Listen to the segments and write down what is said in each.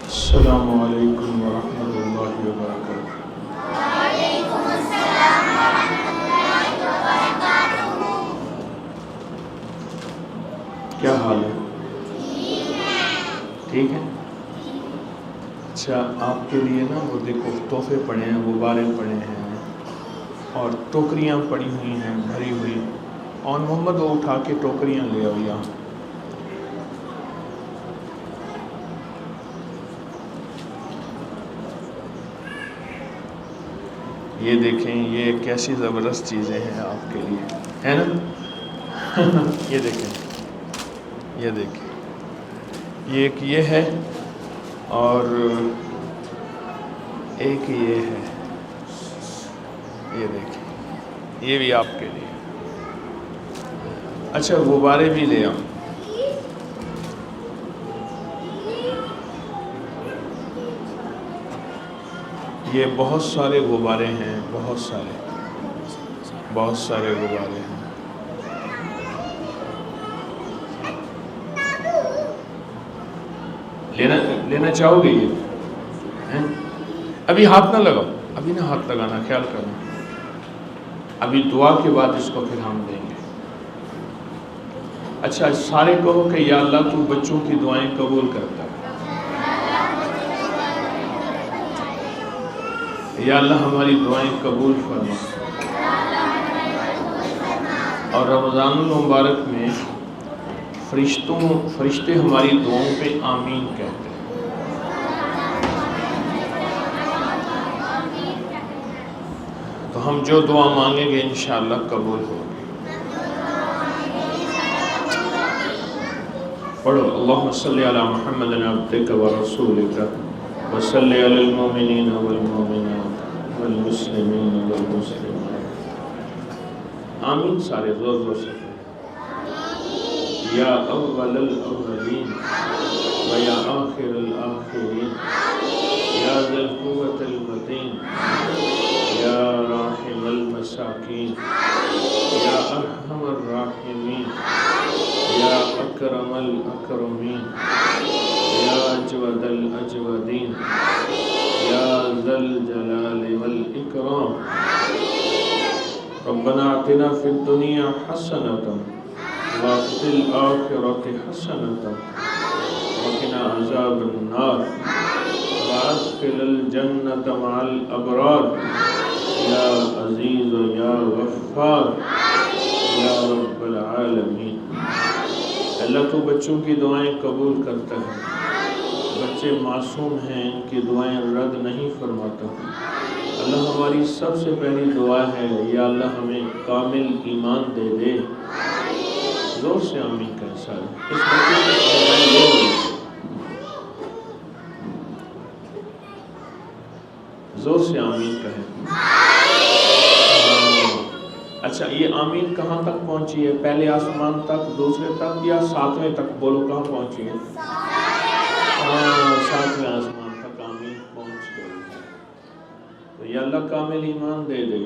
السلام علیکم ورحمۃ اللہ وبرکاتہ۔ وعلیکم السلام ورحمۃ اللہ وبرکاتہ۔ کیا حال ہے؟ ٹھیک ہے؟ اچھا، آپ کے لیے نا وہ دیکھو تحفے پڑے ہیں، غبارے پڑے ہیں اور ٹوکریاں پڑی ہوئی ہیں بھری ہوئی، اور محمد وہ اٹھا کے ٹوکریاں لے آؤ یہاں۔ یہ دیکھیں، یہ کیسی زبردست چیزیں ہیں آپ کے لیے، ہے نا؟ یہ دیکھیں، یہ دیکھیں، یہ ایک یہ ہے اور ایک یہ ہے، یہ دیکھیں، یہ بھی آپ کے لیے۔ اچھا، غبارے بھی لے آؤ۔ یہ بہت سارے غبارے ہیں، بہت سارے غبارے ہیں۔ لینا چاہو گے یہ؟ ابھی ہاتھ نہ لگاؤ، ابھی نہ ہاتھ لگانا، خیال کرنا، ابھی دعا کے بعد اس کو پھر ہم دیں گے۔ اچھا، سارے کہو کہ یا اللہ تو بچوں کی دعائیں قبول کرتا ہے۔ یا اللہ ہماری دعائیں قبول فرما، اور رمضان المبارک میں فرشتے ہماری دعاؤں پہ آمین کہتے ہیں۔ تو ہم جو دعا مانگیں گے انشاءاللہ قبول ہوگی۔ پڑھو، اللہم صلی علی محمد عبدک ورسولک وصلی علی المؤمنین والمؤمنات والمسلمین والمسلمات۔ آمین، سارے زور زور سے یا اول الاولین و یا آخر الآخرین یا ذی القوة المتین یا راحم المساکین یا ارحم الراحمین یا اکرم الاکرمین یا اجود الاجودین یا ذی الجلال والاکرام۔ ربنا آتنا فی الدنیا حسنۃ وفی الآخرۃ حسنۃ وقنا عذاب النار وادخل الجنۃ مع الابرار یا عزیز یا غفار یا رب العالمین۔ اللہ تو بچوں کی دعائیں قبول کرتا ہے، بچے معصوم ہیں، ان کی دعائیں رد نہیں فرماتا۔ اللہ ہماری سب سے پہلی دعا ہے، یا اللہ ہمیں کامل ایمان دے دے۔ زور سے آمین کہیں سارے، اس بچے سے دعائیں لے ہوئی، زور سے آمین کہیں۔ اچھا، یہ آمین کہاں تک پہنچی ہے؟ پہلے آسمان تک، دوسرے تک، یا ساتویں تک؟ بولو کہاں پہنچی ہے؟ ساتویں آسمان تک آمین پہنچ گئی ہے۔ تو یا اللہ کامل ایمان دے دے،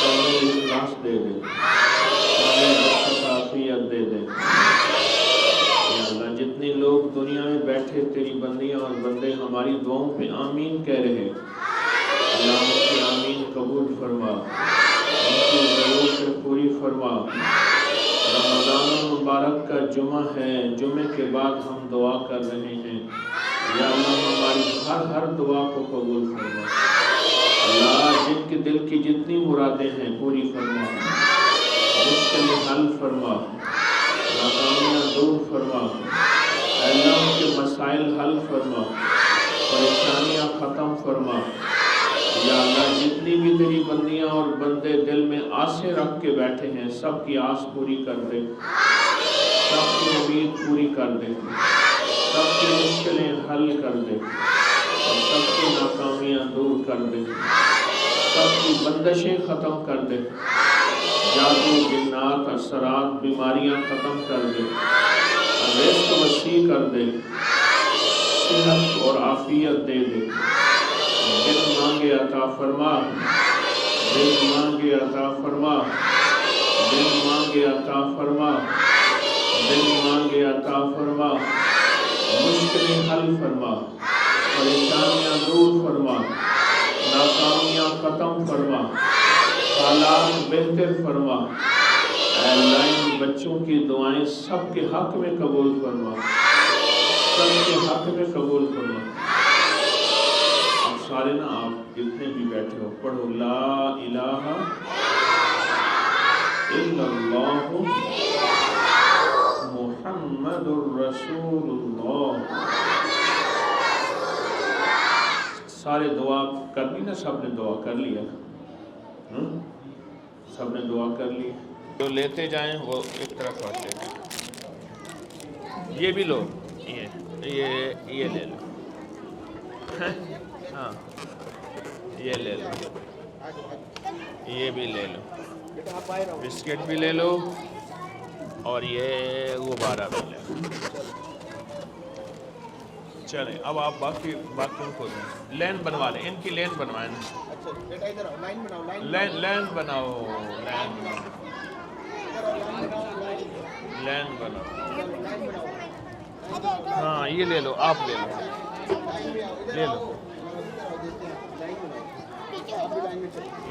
کامل اخلاص دے دے، کامل عافیت دے دے۔ یا اللہ جتنے لوگ دنیا میں بیٹھے تیری بندیاں اور بندے ہماری دعاؤں پہ آمین کہہ رہے، اللہ ان کی آمین قبول فرما، ان کی ضرورت پوری فرما۔ رمضان المبارک کا جمعہ ہے، جمعے کے بعد ہم دعا کر رہے ہیں، یا اللہ ہماری ہر دعا کو قبول فرما۔ اللہ جن کے دل کی جتنی مرادیں ہیں پوری فرما، مشکلیں حل فرما، ناکامیاں دور فرما۔ اے اللہ ان کے مسائل حل فرما، پریشانیاں ختم فرما۔ یا اللہ جتنی بھی تیری بندیاں اور بندے دل میں آسیں رکھ کے بیٹھے ہیں، سب کی آس پوری کر دے، سب کی امید پوری کر دے، سب کی مشکلیں حل کر دے، اور سب کی ناکامیاں دور کر دے، سب کی بندشیں ختم کر دے، جادو جنات اثرات بیماریاں ختم کر دے، رزق وسیع کر دے، صحت اور عافیت دے دے۔ دل مانگے عطا فرما، دل مانگے عطا فرما، دل مانگے عطا فرما، دل مانگے عطا فرما۔ مشکل مشکلیں حل فرما، پریشانیاں دور فرما، ناکامیاں ختم فرما، حالات بہتر فرما۔ اے اللہ ان بچوں کی دعائیں سب کے حق میں قبول فرما، سب کے حق میں قبول فرما۔ آپ سارے نا، آپ جتنے بھی بیٹھے ہو پڑھو لا الہ الا اللہ محمد الرسول اللہ۔ سارے دعا کر لی نا؟ سب نے دعا کر لیا؟ سب نے دعا کر لی؟ جو لیتے جائیں وہ ایک طرف رکھ لیں۔ یہ بھی لو، یہ لے لو، ہاں یہ لے لو، یہ بھی لے لو، بسکٹ بھی لے لو، اور یہ غبارہ بھی لے لو۔ چلیں اب آپ باقیوں کو دیں، لین بنوا لیں، ان کی لین بنوائیں، لین بناؤ، لین بناؤ۔ ہاں یہ لے لو، آپ لے لو، لے لو،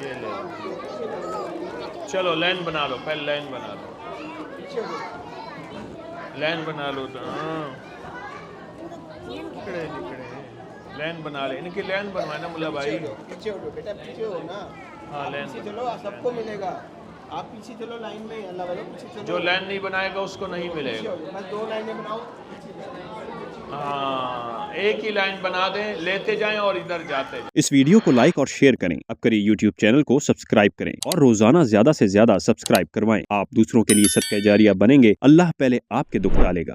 یہ لے لو۔ چلو لین بنا لو، پہلے لین بنا لو، لین بنا لو۔ ہاں لین بنا لے، ان کی لین بنوائے نا ملا بھائی۔ پیچھے ہو بیٹا، پیچھے ہو نا، ہاں لین پیچھے چلو، سب کو ملے گا۔ آپ پیچھے چلو لائن میں، اللہ والے پیچھے چلو۔ جو لین نہیں بنائے گا اس کو نہیں ملے گا۔ بس 2 لائنیں بناؤ۔ ہاں ایک ہی لائن بنا دیں، لیتے جائیں اور ادھر جاتے جائیں۔ اس ویڈیو کو لائک اور شیئر کریں، اب کریں یوٹیوب چینل کو سبسکرائب کریں اور روزانہ زیادہ سے زیادہ سبسکرائب کروائیں۔ آپ دوسروں کے لیے صدقہ جاریہ بنیں گے، اللہ پہلے آپ کے دکھ ٹالے گا۔